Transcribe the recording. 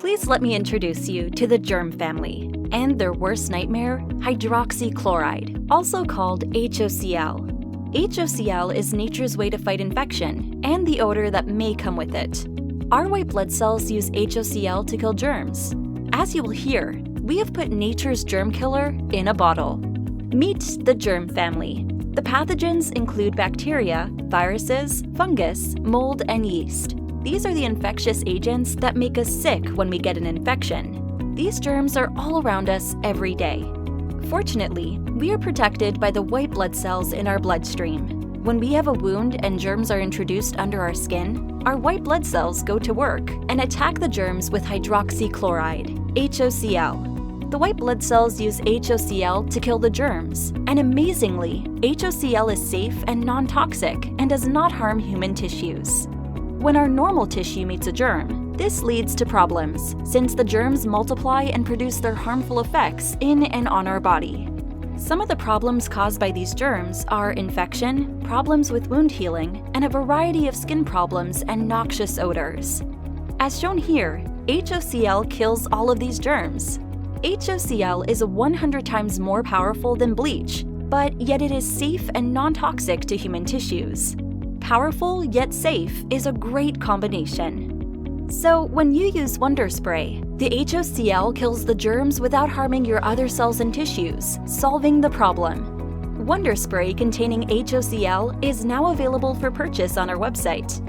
Please let me introduce you to the germ family and their worst nightmare, hydroxychloride, also called HOCl. HOCl is nature's way to fight infection and the odor that may come with it. Our white blood cells use HOCl to kill germs. As you will hear, we have put nature's germ killer in a bottle. Meet the germ family. The pathogens include bacteria, viruses, fungus, mold, and yeast. These are the infectious agents that make us sick when we get an infection. These germs are all around us every day. Fortunately, we are protected by the white blood cells in our bloodstream. When we have a wound and germs are introduced under our skin, our white blood cells go to work and attack the germs with hydroxychloride, HOCl. The white blood cells use HOCl to kill the germs, and amazingly, HOCl is safe and non-toxic and does not harm human tissues. When our normal tissue meets a germ, this leads to problems, since the germs multiply and produce their harmful effects in and on our body. Some of the problems caused by these germs are infection, problems with wound healing, and a variety of skin problems and noxious odors. As shown here, HOCl kills all of these germs. HOCl is 100 times more powerful than bleach, but yet it is safe and non-toxic to human tissues. Powerful yet safe is a great combination. So when you use Wonder Spray, the HOCl kills the germs without harming your other cells and tissues, solving the problem. Wonder Spray containing HOCl is now available for purchase on our website.